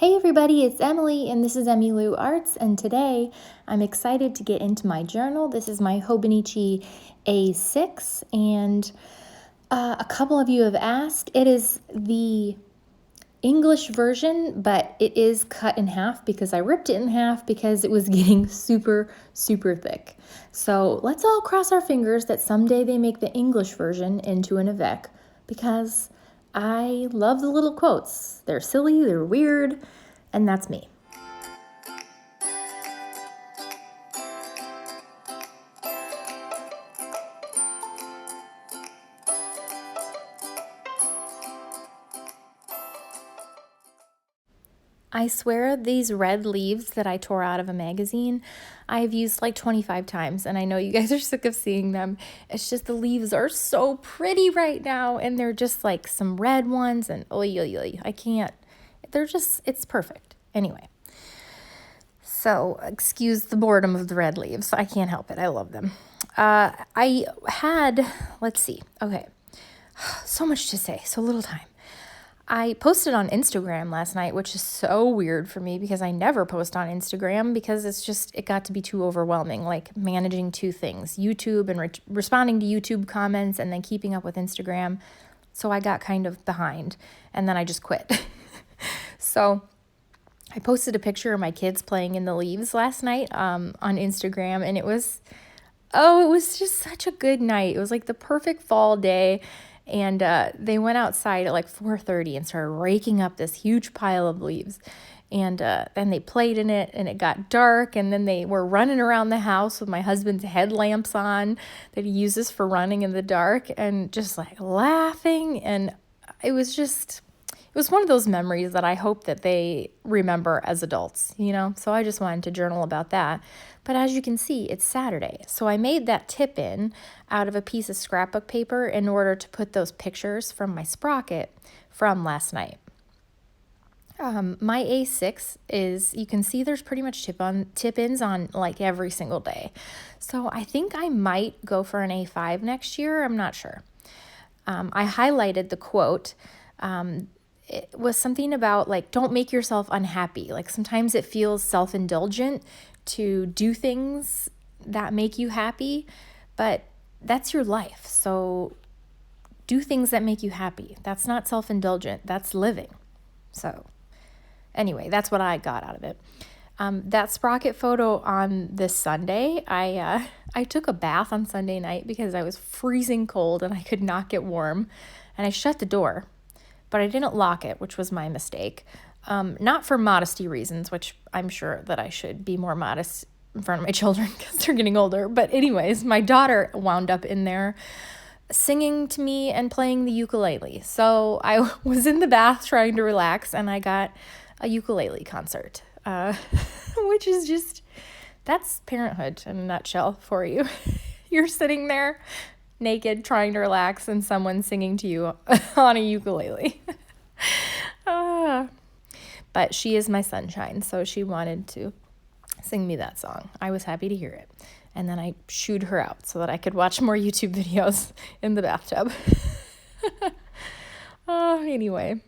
Hey everybody, it's Emily and this is Emmylou Arts, and today I'm excited to get into my journal. This is my Hobonichi A6 and a couple of you have asked. It is the English version, but it is cut in half because I ripped it in half because it was getting super thick. So let's all cross our fingers that someday they make the English version into an AHHH because I love the little quotes. They're silly, they're weird, and that's me. I swear these red leaves that I tore out of a magazine, I've used like 25 times, and I know you guys are sick of seeing them. It's just the leaves are so pretty right now, and they're just like some red ones, and I can't. It's perfect. Anyway, so excuse the boredom of the red leaves. I can't help it. I love them. Let's see. Okay, so much to say, so little time. I posted on Instagram last night, which is so weird for me because I never post on Instagram because it got to be too overwhelming, like managing two things, YouTube and responding to YouTube comments and then keeping up with Instagram. So I got kind of behind and then I just quit. So I posted a picture of my kids playing in the leaves last night on Instagram, and it was just such a good night. It was like the perfect fall day. And they went outside at like 4:30 and started raking up this huge pile of leaves. And then they played in it, and it got dark. And then they were running around the house with my husband's headlamps on that he uses for running in the dark, and just like laughing. And it was one of those memories that I hope that they remember as adults, So I just wanted to journal about that. But as you can see, it's Saturday. So I made that tip-in out of a piece of scrapbook paper in order to put those pictures from my Sprocket from last night. My A6 is, you can see there's pretty much tip-ins on like every single day. So I think I might go for an A5 next year. I'm not sure. I highlighted the quote. It was something about like, don't make yourself unhappy. Like sometimes it feels self-indulgent to do things that make you happy, but that's your life. So do things that make you happy. That's not self-indulgent. That's living. So anyway, that's what I got out of it. That Sprocket photo on this Sunday, I took a bath on Sunday night because I was freezing cold and I could not get warm, and I shut the door, but I didn't lock it, which was my mistake. Not for modesty reasons, which I'm sure that I should be more modest in front of my children because they're getting older. But anyways, my daughter wound up in there singing to me and playing the ukulele. So I was in the bath trying to relax, and I got a ukulele concert, which is that's parenthood in a nutshell for you. You're sitting there naked trying to relax and someone singing to you on a ukulele. But she is my sunshine, so she wanted to sing me that song. I was happy to hear it. And then I shooed her out so that I could watch more YouTube videos in the bathtub. Anyway,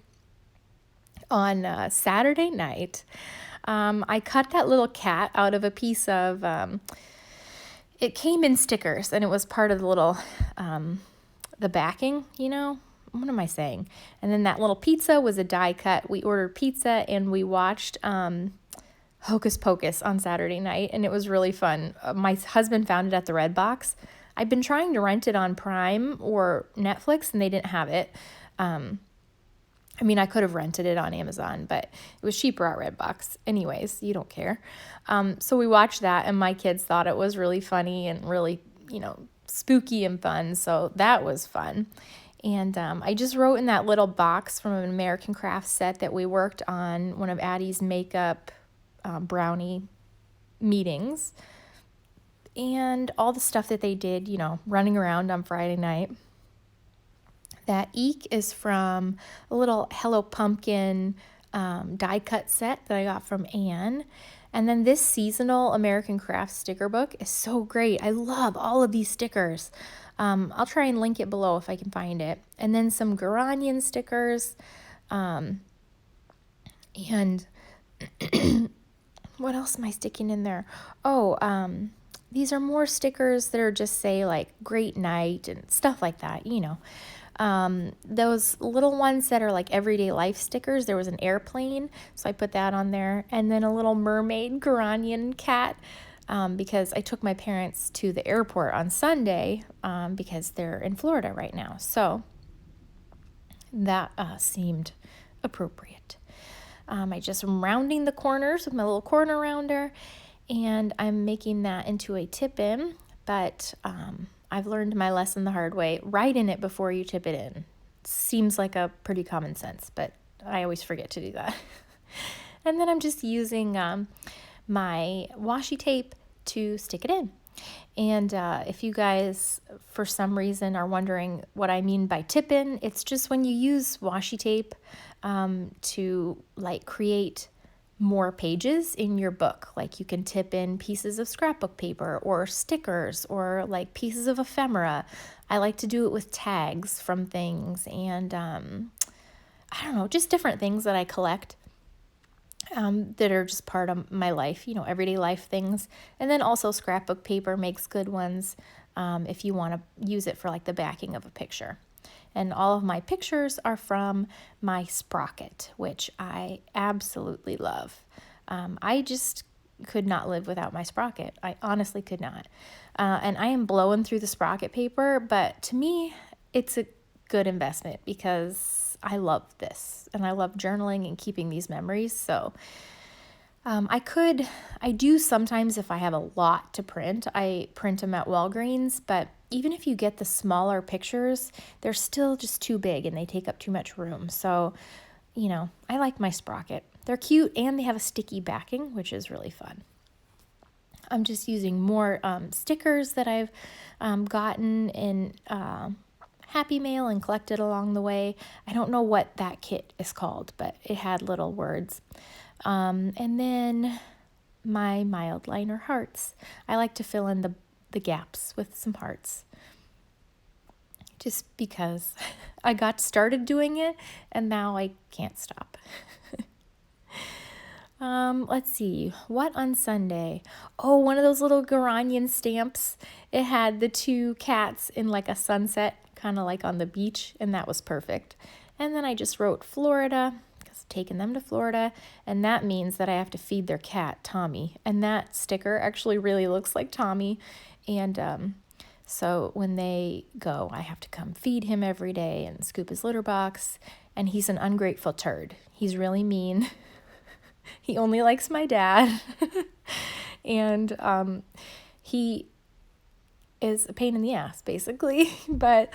on Saturday night, I cut that little cat out of a piece of, it came in stickers, and it was part of the little, the backing, What am I saying? And then that little pizza was a die cut. We ordered pizza and we watched Hocus Pocus on Saturday night, and it was really fun. My husband found it at the Red Box. I've been trying to rent it on Prime or Netflix, and they didn't have it. I could have rented it on Amazon, but it was cheaper at Redbox. Anyways, you don't care. So we watched that, and my kids thought it was really funny and really, spooky and fun. So that was fun. And I just wrote in that little box from an American Craft set that we worked on one of Addie's makeup brownie meetings, and all the stuff that they did, running around on Friday night. That eek is from a little Hello Pumpkin die cut set that I got from Anne. And then this seasonal American Craft sticker book is so great. I love all of these stickers. I'll try and link it below if I can find it. And then some Garanian stickers, and What else am I sticking in there? Oh, these are more stickers that are just say like great night and stuff like that, you know. Those little ones that are like everyday life stickers, there was an airplane, so I put that on there. And then a little mermaid Guaranian cat, because I took my parents to the airport on Sunday, because they're in Florida right now. So that seemed appropriate. I just am rounding the corners with my little corner rounder, and I'm making that into a tip-in, but I've learned my lesson the hard way. Write in it before you tip it in. Seems like a pretty common sense, but I always forget to do that. And then I'm just using my washi tape to stick it in. And if you guys, for some reason, are wondering what I mean by tip-in, it's just when you use washi tape to like create more pages in your book. Like you can tip in pieces of scrapbook paper or stickers or like pieces of ephemera. I like to do it with tags from things and I don't know, just different things that I collect. That are just part of my life, you know, everyday life things. And then also scrapbook paper makes good ones if you want to use it for like the backing of a picture. And all of my pictures are from my Sprocket, which I absolutely love. I just could not live without my Sprocket. I honestly could not. And I am blowing through the Sprocket paper, but to me, it's a good investment because I love this and I love journaling and keeping these memories. So I do sometimes if I have a lot to print, I print them at Walgreens, but even if you get the smaller pictures, they're still just too big and they take up too much room. So, you know, I like my Sprocket. They're cute and they have a sticky backing, which is really fun. I'm just using more stickers that I've gotten in Happy Mail and collected along the way. I don't know what that kit is called, but it had little words. And then my Mildliner hearts. I like to fill in the gaps with some hearts. Just because I got started doing it and now I can't stop. Let's see, what on Sunday? Oh, one of those little Guaranian stamps. It had the two cats in like a sunset, kind of like on the beach, and that was perfect. And then I just wrote Florida, because taking them to Florida, and that means that I have to feed their cat, Tommy. And that sticker actually really looks like Tommy. And so when they go, I have to come feed him every day and scoop his litter box. And he's an ungrateful turd. He's really mean. He only likes my dad. And he is a pain in the ass, basically. But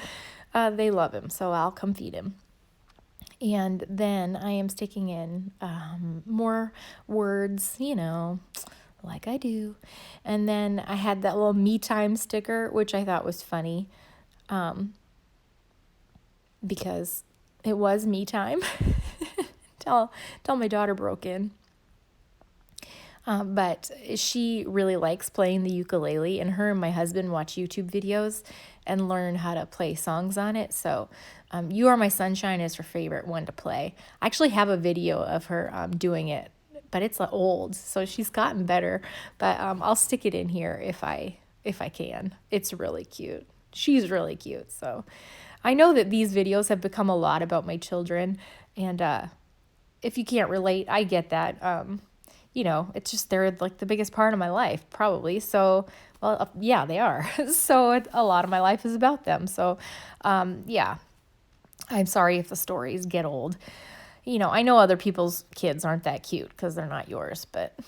they love him, so I'll come feed him. And then I am sticking in more words, you know, like I do. And then I had that little me time sticker, which I thought was funny because it was me time till my daughter broke in. But she really likes playing the ukulele, and her and my husband watch YouTube videos and learn how to play songs on it. So You Are My Sunshine is her favorite one to play. I actually have a video of her doing it, but it's old, so she's gotten better. But I'll stick it in here if I can. It's really cute. She's really cute. So I know that these videos have become a lot about my children, and if you can't relate, I get that. You know, it's just they're like the biggest part of my life, probably. So, well, yeah, they are. So a lot of my life is about them. So, yeah, I'm sorry if the stories get old. You know, I know other people's kids aren't that cute because they're not yours, but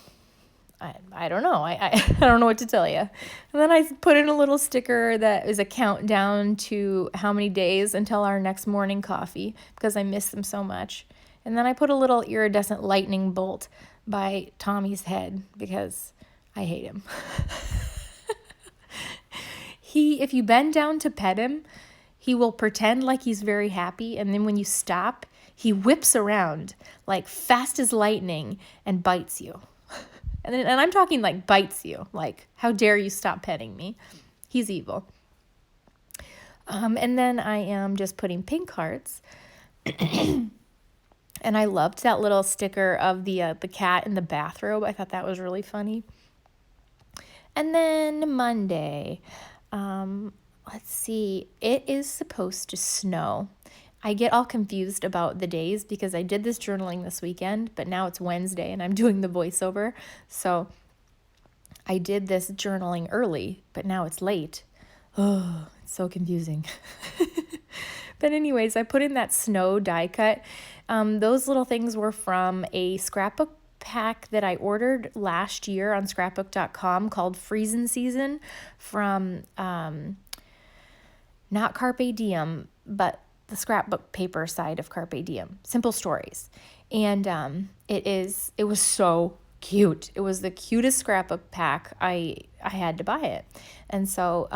I don't know. I don't know what to tell you. And then I put in a little sticker that is a countdown to how many days until our next morning coffee because I miss them so much. And then I put a little iridescent lightning bolt by Tommy's head because I hate him. If you bend down to pet him, he will pretend like he's very happy, and then when you stop, he whips around like fast as lightning and bites you. And I'm talking like bites you, like how dare you stop petting me? He's evil. And then I am just putting pink hearts And I loved that little sticker of the cat in the bathrobe. I thought that was really funny. And then Monday, let's see, it is supposed to snow. I get all confused about the days because I did this journaling this weekend, but now it's Wednesday and I'm doing the voiceover. So I did this journaling early, but now it's late. Oh, it's so confusing. But anyways, I put in that snow die cut. Those little things were from a scrapbook pack that I ordered last year on scrapbook.com called Freezin' Season from not Carpe Diem, but the scrapbook paper side of Carpe Diem, Simple Stories. And it was so cute. It was the cutest scrapbook pack. I had to buy it. And so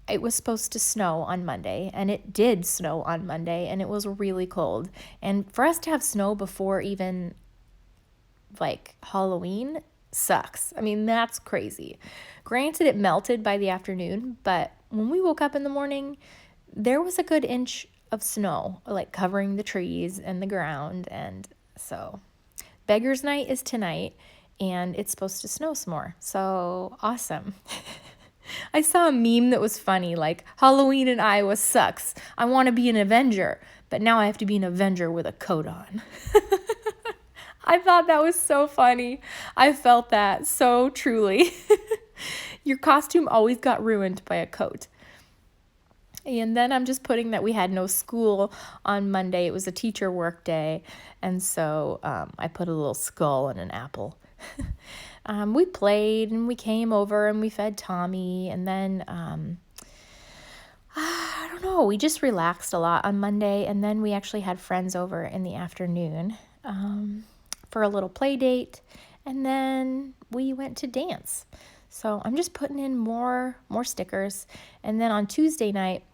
it was supposed to snow on Monday, and it did snow on Monday, and it was really cold. And for us to have snow before even like Halloween sucks. I mean, that's crazy. Granted, it melted by the afternoon, but when we woke up in the morning, there was a good inch of snow, like covering the trees and the ground. And so Beggar's Night is tonight, and it's supposed to snow some more. So awesome. I saw a meme that was funny, like, Halloween in Iowa sucks. I want to be an Avenger, but now I have to be an Avenger with a coat on. I thought that was so funny. I felt that so truly. Your costume always got ruined by a coat. And then I'm just putting that we had no school on Monday. It was a teacher work day. And so I put a little skull and an apple. We played and we came over and we fed Tommy. And then, I don't know, we just relaxed a lot on Monday. And then we actually had friends over in the afternoon for a little play date. And then we went to dance. So I'm just putting in more stickers. And then on Tuesday night,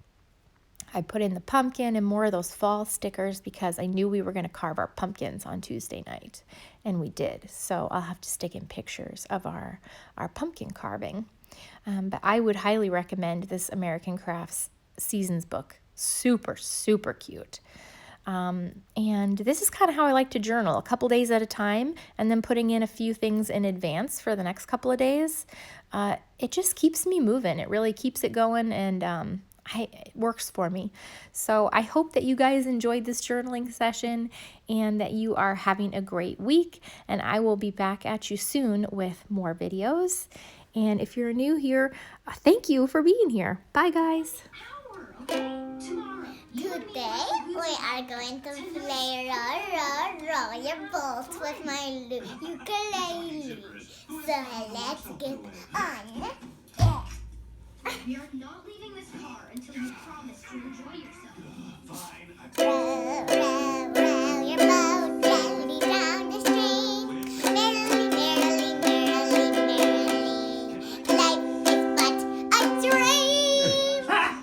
I put in the pumpkin and more of those fall stickers because I knew we were going to carve our pumpkins on Tuesday night. And we did. So I'll have to stick in pictures of our pumpkin carving. But I would highly recommend this American Crafts Seasons book. Super, super cute. And this is kind of how I like to journal, a couple days at a time, and then putting in a few things in advance for the next couple of days. It just keeps me moving. It really keeps it going, and it works for me. So I hope that you guys enjoyed this journaling session and that you are having a great week. And I will be back at you soon with more videos. And if you're new here, thank you for being here. Bye, guys. Today we are going to play roller balls with my ukulele. So let's get on. We are not leaving this car until you promise to enjoy your